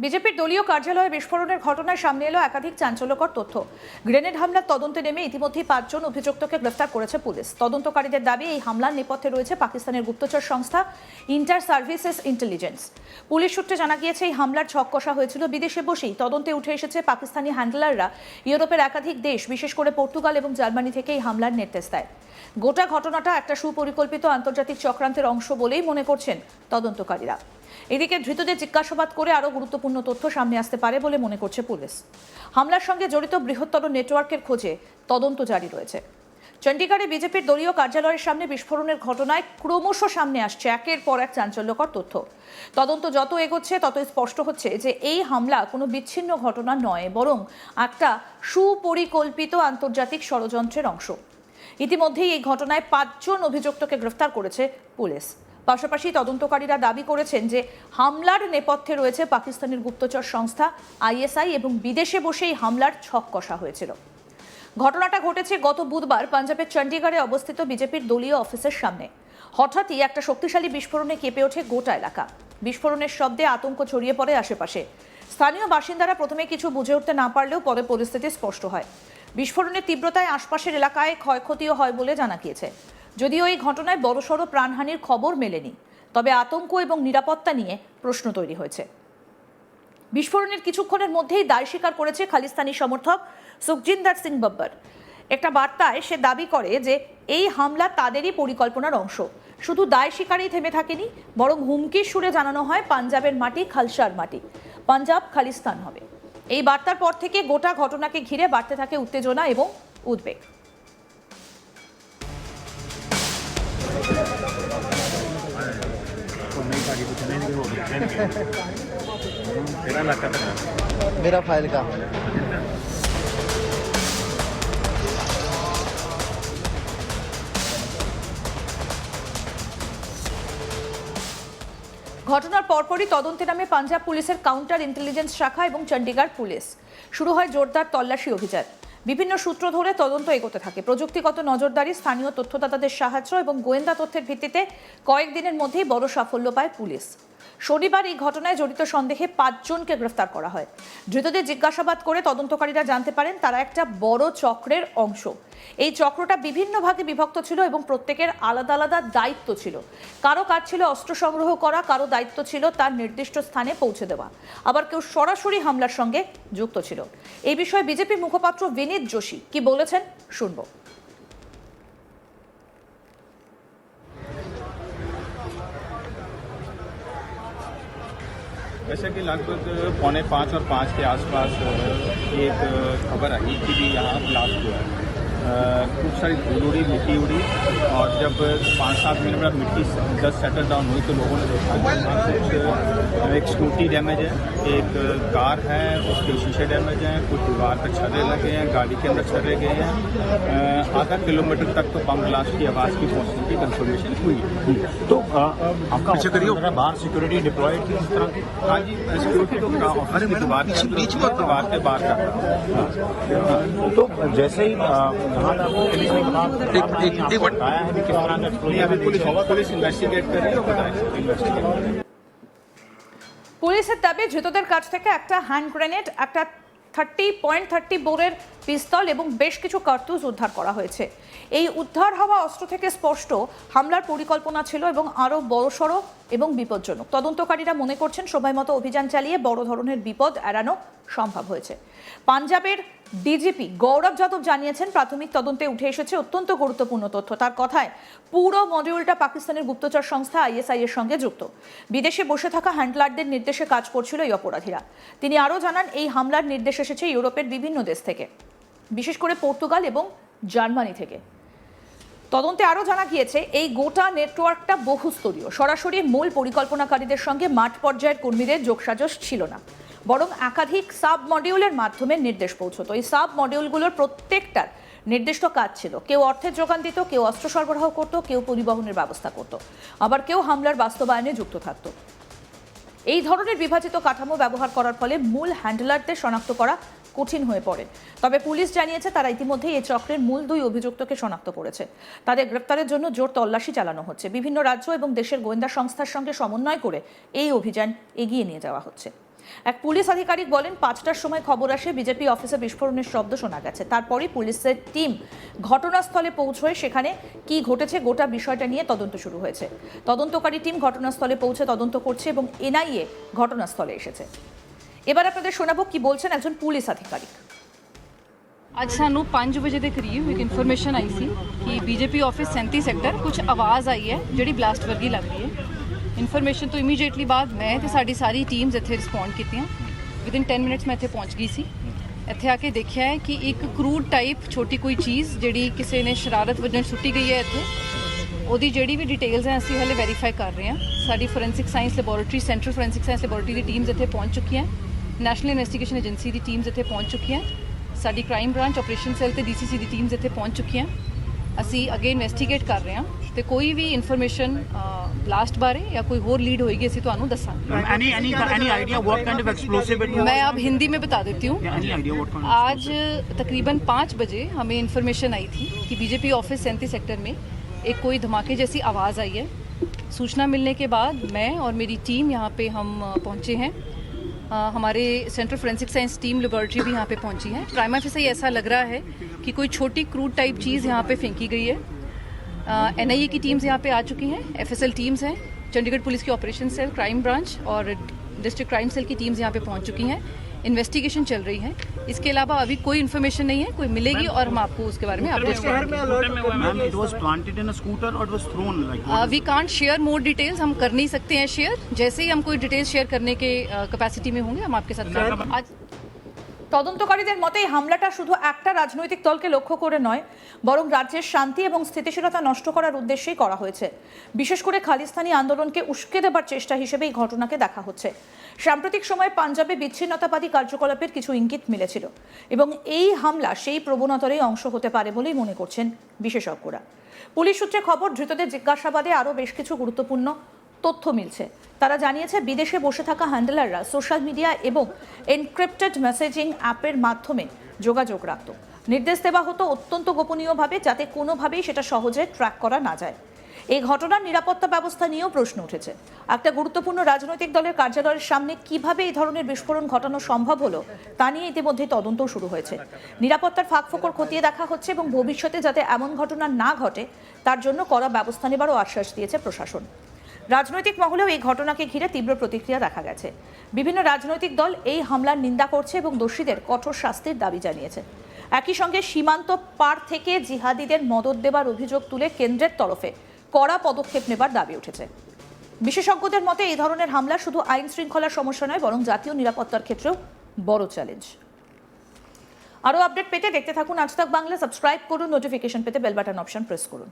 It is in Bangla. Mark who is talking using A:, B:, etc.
A: বিজেপির দলীয় কার্যালয়ে বিস্ফোরণের ঘটনায় সামনে এলো একাধিক চাঞ্চল্যকর তথ্য। গ্রেনেড হামলার তদন্তে নেমে ইতিমধ্যেই 5 জন অভিযুক্তকে গ্রেফতার করেছে পুলিশ। তদন্তকারীদের দাবি, এই হামলার নেপথ্যে রয়েছে পাকিস্তানের গুপ্তচর সংস্থা ইন্টার সার্ভিসেস ইন্টেলিজেন্স। পুলিশ সূত্রে জানা গিয়েছে, এই হামলার ছক কষা হয়েছিল বিদেশে বসেই। তদন্তে উঠে এসেছে, পাকিস্তানি হ্যান্ডলাররা ইউরোপের একাধিক দেশ, বিশেষ করে পর্তুগাল এবং জার্মানি থেকে এই হামলার নির্দেশ দেয়। গোটা ঘটনাটা একটা সুপরিকল্পিত আন্তর্জাতিক চক্রান্তের অংশ বলেই মনে করছেন তদন্তকারীরা। এদিকে ধৃতদের জিজ্ঞাসাবাদ করে আরও গুরুত্বপূর্ণ তথ্য সামনে আসতে পারে বলে মনে করছে পুলিশ। হামলার সঙ্গে জড়িত বৃহত্তর নেটওয়ার্কের খোঁজে তদন্ত জারি রয়েছে। চণ্ডীগড়ে বিজেপির দলীয় কার্যালয়ের সামনে বিস্ফোরণের ঘটনায় ক্রমশ সামনে আসছে একের পর এক চাঞ্চল্যকর তথ্য। তদন্ত যত এগোচ্ছে ততই স্পষ্ট হচ্ছে যে এই হামলা কোনো বিচ্ছিন্ন ঘটনা নয়, বরং একটা সুপরিকল্পিত আন্তর্জাতিক ষড়যন্ত্রের অংশ। ইতিমধ্যেই এই ঘটনায় 5 জন অভিযুক্তকে গ্রেফতার করেছে পুলিশ। পাশাপাশি তদন্তকারীরা দাবি করেছেন যে হামলার নেপথ্যে রয়েছে পাকিস্তানের গুপ্তচর সংস্থা আইএসআই এবং বিদেশে বসেই হামলার ছক কষা হয়েছিল। ঘটনাটা ঘটেছে গত বুধবার পাঞ্জাবের চণ্ডীগড়ে অবস্থিত বিজেপির দলীয় অফিসের সামনে। হঠাৎই একটা শক্তিশালী বিস্ফোরণে কেঁপে ওঠে গোটা এলাকা। বিস্ফোরণের শব্দে আতঙ্ক ছড়িয়ে পড়ে আশেপাশে। স্থানীয় বাসিন্দারা প্রথমে কিছু বুঝে উঠতে না পারলেও পরে পরিস্থিতি স্পষ্ট হয়। বিস্ফোরণের তীব্রতায় আশপাশের এলাকায় ক্ষয়ক্ষতিও হয় বলে জানা গিয়েছে। যদিও এই ঘটনায় বড়সড় প্রাণহানির খবর মেলেনি, তবে আতঙ্ক এবং নিরাপত্তা নিয়ে প্রশ্ন তৈরি হয়েছে। বিস্ফোরণের কিছুক্ষণের মধ্যেই দায় স্বীকার করেছে খালিস্তানি সমর্থক সুখজিন্দর সিং বাব্বর। একটা বার্তায় সে দাবি করে যে এই হামলা তাদেরই পরিকল্পনার অংশ। শুধু দায় স্বীকারেই থেমে থাকেনি, বরং হুমকির সুরে জানানো হয় পাঞ্জাবের মাটি খালসার মাটি, পাঞ্জাব খালিস্তান হবে। এই বার্তার পর থেকে গোটা ঘটনাকে ঘিরে বাড়তে থাকে উত্তেজনা এবং উদ্বেগ।
B: मेरा फाइल का
A: ঘটনার পরপরই তদন্তে নামে পাঞ্জাব পুলিশের কাউন্টার ইন্টেলিজেন্স শাখা এবং চণ্ডীগড় পুলিশ। শুরু হয় জোরদার তল্লাশি অভিযান। বিভিন্ন সূত্র ধরে তদন্ত এগোতে থাকে। প্রযুক্তিগত নজরদারি, স্থানীয় তথ্যদাতাদের সাহায্য এবং গোয়েন্দা তথ্যের ভিত্তিতে কয়েকদিনের মধ্যেই বড় সাফল্য পায় পুলিশ। শনিবার এই ঘটনায় জড়িত সন্দেহে 5 জনকে গ্রেফতার করা হয়। ধৃতদের জিজ্ঞাসাবাদ করে তদন্তকারীরা জানতে পারেন তারা একটা বড় চক্রের অংশ। এই চক্রটা বিভিন্ন ভাগে বিভক্ত ছিল এবং প্রত্যেকের আলাদা আলাদা দায়িত্ব ছিল। কারো কাজ ছিল অস্ত্র সংগ্রহ করা, কারো দায়িত্ব ছিল তার নির্দিষ্ট স্থানে পৌঁছে দেওয়া, আবার কেউ সরাসরি হামলার সঙ্গে যুক্ত ছিল। এই বিষয়ে বিজেপি মুখপাত্র বিনীত যোশী কি বলেছেন শুনব।
C: जैसे कि लगभग 4:45 और 5 के आसपास एक खबर आई कि भी यहाँ ब्लास्ट हुआ है। खूब सारी धूल उड़ी, मिट्टी उड़ी, और जब 5-7 मिनट बाद मिट्टी जस्ट सेटल डाउन हुई तो लोगों ने देखा कि वहाँ कुछ एक स्कूटी डैमेज है, एक कार है उसके शीशे डैमेज हैं, कुछ दीवार पर छर्रे लगे हैं, गाड़ी के अंदर छर्रे गए हैं। आधा किलोमीटर तक तो बम ब्लास्ट की आवाज़ की पहुँचने की कंफर्मेशन हुई।
D: तो आपका पीछे करिए, बाहर सिक्योरिटी डिप्लॉयड की इस तरह की?
C: हाँ जी, सिक्योरिटी तो दीवार के बाहर कर रहा हूँ।
D: तो जैसे ही यहाँ तक पुलिस ने बताया है कि किस तरह का
C: पुलिस इन्वेस्टिगेट कर रही है, बताएं।
A: পুলিশের দাবি, ধৃতদের কাছ থেকে একটা হ্যান্ড গ্রেনেড, একটা 30.30 বোরের পিস্তল এবং বেশ কিছু কার্তুজ উদ্ধার করা হয়েছে। এই উদ্ধার হওয়া অস্ত্র থেকে স্পষ্ট হামলার পরিকল্পনা ছিল এবং আরও বড়সড় এবং বিপজ্জনক। তদন্তকারীরা মনে করছেন সময়মতো অভিযান চালিয়ে বড় ধরনের বিপদ এড়ানো সম্ভব হয়েছে। পাঞ্জাবের ডিজিপি গৌরব যাদব জানিয়েছেন, প্রাথমিক তদন্তে উঠে এসেছে অত্যন্ত গুরুত্বপূর্ণ তথ্য। তার কথায় পুরো মডিউলটা পাকিস্তানের গুপ্তচর সংস্থা আইএসআই এর সঙ্গে যুক্ত। বিদেশে বসে থাকা হ্যান্ডলারদের নির্দেশে কাজ করছিল এই অপরাধীরা। তিনি আরও জানান, এই হামলার নির্দেশ এসেছে ইউরোপের বিভিন্ন দেশ থেকে, বিশেষ করে পর্তুগাল এবং জার্মানি থেকে। তদন্তে আরও জানা গিয়েছে, এই গোটা নেটওয়ার্কটা বহুস্তরীয়। সরাসরি মূল পরিকল্পনাকারীদের সঙ্গে মাঠ পর্যায়ের কর্মীদের যোগসাজশ ছিল না, বরং একাধিক সাব মডিউলের মাধ্যমে নির্দেশ পৌঁছত। এই সাব মডিউলগুলোর প্রত্যেকটার নির্দিষ্ট কাজ ছিল। কেউ অর্থের যোগান দিত, কেউ অস্ত্র সরবরাহ করত, কেউ পরিবহনের ব্যবস্থা করত, আবার কেউ হামলার বাস্তবায়নে যুক্ত থাকত। এই ধরনের বিভাজিত কাঠামো ব্যবহার করার ফলে মূল হ্যান্ডলারদের শনাক্ত করা কঠিন হয়ে পড়ে। তবে পুলিশ জানিয়েছে তারা ইতিমধ্যেই এই চক্রের মূল 2 অভিযুক্তকে শনাক্ত করেছে। তাদের গ্রেপ্তারের জন্য জোর তল্লাশি চালানো হচ্ছে। বিভিন্ন রাজ্য এবং দেশের গোয়েন্দা সংস্থার সঙ্গে সমন্বয় করে এই অভিযান এগিয়ে নিয়ে যাওয়া হচ্ছে। এক পুলিশ আধিকারিক বলেন 5টার সময় খবর আসে বিজেপি অফিসে বিস্ফোরণের শব্দ শোনা গেছে। তারপরে পুলিশের টিম ঘটনাস্থলে পৌঁছয়। সেখানে কি ঘটেছে গোটা বিষয়টা নিয়ে তদন্ত শুরু হয়েছে। তদন্তকারী টিম ঘটনাস্থলে পৌঁছে তদন্ত করছে এবং এনআইএ ঘটনাস্থলে এসেছে। এবার আপনাদের শোনাবো কি বলছেন একজন পুলিশ আধিকারিক।
E: ਅੱਜ ਸਾਨੂੰ 5 ਵਜੇ ਦੇ ਕਰੀਬ ਇੱਕ ਇਨਫੋਰਮੇਸ਼ਨ ਆਈ ਸੀ ਕਿ ਬੀਜੇਪੀ ਆਫਿਸ 37 ਸੈਕਟਰ ਕੁਝ ਆਵਾਜ਼ ਆਈ ਹੈ ਜਿਹੜੀ ਬਲਾਸਟ ਵਰਗੀ ਲੱਗ ਰਹੀ ਹੈ। ਇਨਫੋਰਮੇਸ਼ਨ ਤੋਂ ਇਮੀਡੀਏਟਲੀ ਬਾਅਦ ਮੈਂ ਤੇ ਸਾਡੀ ਸਾਰੀ ਟੀਮਸ ਇੱਥੇ ਰਿਸਪੌਂਡ ਕੀਤੀਆਂ। ਵਿਦਿਨ 10 ਮਿੰਟਸ ਮੈਂ ਇੱਥੇ ਪਹੁੰਚ ਗਈ ਸੀ। ਇੱਥੇ ਆ ਕੇ ਦੇਖਿਆ ਹੈ ਕਿ ਇੱਕ ਕਰੂਡ ਟਾਈਪ ਛੋਟੀ ਕੋਈ ਚੀਜ਼ ਜਿਹੜੀ ਕਿਸੇ ਨੇ ਸ਼ਰਾਰਤ ਵਜੋਂ ਸੁੱਟੀ ਗਈ ਹੈ ਇੱਥੇ, ਉਹਦੀ ਜਿਹੜੀ ਵੀ ਡਿਟੇਲਸ ਹੈ ਅਸੀਂ ਹਲੇ ਵੈਰੀਫਾਈ ਕਰ ਰਹੇ ਹਾਂ। ਸਾਡੀ forensic science laboratory central forensic science laboratory ਦੀ ਟੀਮਸ ਇੱਥੇ ਪਹੁੰਚ ਚੁੱਕੀਆਂ। ਨੈਸ਼ਨਲ ਇਨਵੈਸਟੀਗੇਸ਼ਨ ਏਜੰਸੀ ਦੀ ਟੀਮਸ ਇੱਥੇ ਪਹੁੰਚ ਚੁੱਕੀਆਂ। ਸਾਡੀ ਕ੍ਰਾਈਮ ਬ੍ਰਾਂਚ ਆਪਰੇਸ਼ਨ ਸੈੱਲ ਤੇ ਡੀਸੀਸੀ ਦੀ ਟੀਮਸ ਇੱਥੇ ਪਹੁੰਚ ਚੁੱਕੀਆਂ। ਅਸੀਂ ਅੱਗੇ ਇਨਵੈਸਟੀਗੇਟ ਕਰ ਰਹੇ ਹਾਂ ਤੇ ਕੋਈ ਵੀ ਇਨਫੋਰਮੇਸ਼ਨ ਬਲਾਸਟ ਬਾਰੇ ਜਾਂ ਕੋਈ ਹੋਰ ਲੀਡ ਹੋਏਗੀ ਅਸੀਂ ਤੁਹਾਨੂੰ ਦੱਸਾਂਗੇ।
D: any idea what kind of explosive it was?
E: मैं अब हिंदी में बता देती हूँ।
D: Any idea what kind of
E: आज तकरीबन 5 बजे हमें इन्फॉर्मेशन आई थी कि बीजेपी ऑफिस 37 सेक्टर में एक कोई धमाके जैसी आवाज़ आई है। सूचना मिलने के बाद मैं और मेरी टीम यहाँ पे हम पहुँचे हैं। हमारे central forensic science team laboratory भी यहाँ पे पहुँची है। प्राइमा फेसी ऐसा लग रहा है कि कोई छोटी क्रूड टाइप चीज़ यहाँ पे फेंकी गई है। एनआईए की टीम्स यहाँ पे आ चुकी हैं, एफएसएल टीम्स हैं, चंडीगढ़ पुलिस की ऑपरेशन सेल, क्राइम ब्रांच और डिस्ट्रिक्ट क्राइम सेल की टीम्स यहाँ पे पहुँच चुकी हैं। इन्वेस्टिगेशन चल रही है। इसके अलावा अभी कोई इन्फॉर्मेशन नहीं है, कोई मिलेगी और हम आपको उसके बारे में अपडेट करेंगे।
D: Ma'am, it was planted in a scooter or it was thrown like what?
E: We can't share more details, हम कर नहीं सकते हैं शेयर। जैसे ही हम कोई डिटेल्स शेयर करने के कैपेसिटी में होंगे हम आपके साथ आज
A: তদন্তকারীদের মতে এই হামলাটা শুধু একটা রাজনৈতিক দলকে লক্ষ্য করে নয়, বরং রাজ্যের শান্তি এবং স্থিতিশীলতা নষ্ট করার উদ্দেশ্যেই করা হয়েছে। বিশেষ করে খালিস্তানি আন্দোলনকে উস্কে দেবার চেষ্টা হিসেবে এই ঘটনাকে দেখা হচ্ছে। সাম্প্রতিক সময়ে পাঞ্জাবে বিচ্ছিন্নতাবাদী কার্যকলাপের কিছু ইঙ্গিত মিলেছিল এবং এই হামলা সেই প্রবণতারই অংশ হতে পারে বলেই মনে করছেন বিশেষজ্ঞরা। পুলিশ সূত্রে খবর, ধৃতদের জিজ্ঞাসাবাদে আরও বেশ কিছু গুরুত্বপূর্ণ তথ্য মিলছে। তারা জানিয়েছে বিদেশে বসে থাকা হ্যান্ডলাররা সোশ্যাল মিডিয়া এবং এনক্রিপ্টেড মেসেজিং অ্যাপের মাধ্যমে যোগাযোগ রাখত। নির্দেশ দেওয়া হতো অত্যন্ত গোপনীয়ভাবে, যাতে কোনোভাবেই সেটা সহজে ট্র্যাক করা না যায়। এই ঘটনার নিরাপত্তা ব্যবস্থা নিয়েও প্রশ্ন উঠেছে। একটা গুরুত্বপূর্ণ রাজনৈতিক দলের কার্যালয়ের সামনে কিভাবে এই ধরনের বিস্ফোরণ ঘটানো সম্ভব হলো তা নিয়ে ইতিমধ্যেই তদন্তও শুরু হয়েছে। নিরাপত্তার ফাঁকফোকর খতিয়ে দেখা হচ্ছে এবং ভবিষ্যতে যাতে এমন ঘটনা না ঘটে তার জন্য কড়া ব্যবস্থা নেবারও আশ্বাস দিয়েছে প্রশাসন। রাজনৈতিক মহলেও এই ঘটনাকে ঘিরে তীব্র প্রতিক্রিয়া দেখা গেছে। বিভিন্ন রাজনৈতিক দল এই হামলার নিন্দা করছে এবং দোষীদের কঠোর শাস্তির দাবি জানিয়েছে। একই সঙ্গে সীমান্ত পার থেকে জিহাদিদের মদদ দেবার অভিযোগ তুলে কেন্দ্রের তরফে কড়া পদক্ষেপ নেবার দাবি উঠেছে। বিশেষজ্ঞদের মতে এই ধরনের হামলা শুধু আইন শৃঙ্খলার সমস্যা নয়, বরং জাতীয় নিরাপত্তার ক্ষেত্রেও বড় চ্যালেঞ্জ। আরও আপডেট পেতে দেখতে থাকুন আজ তাক বাংলা। সাবস্ক্রাইব করুন, নোটিফিকেশন পেতে বেল বাটন অপশন প্রেস করুন।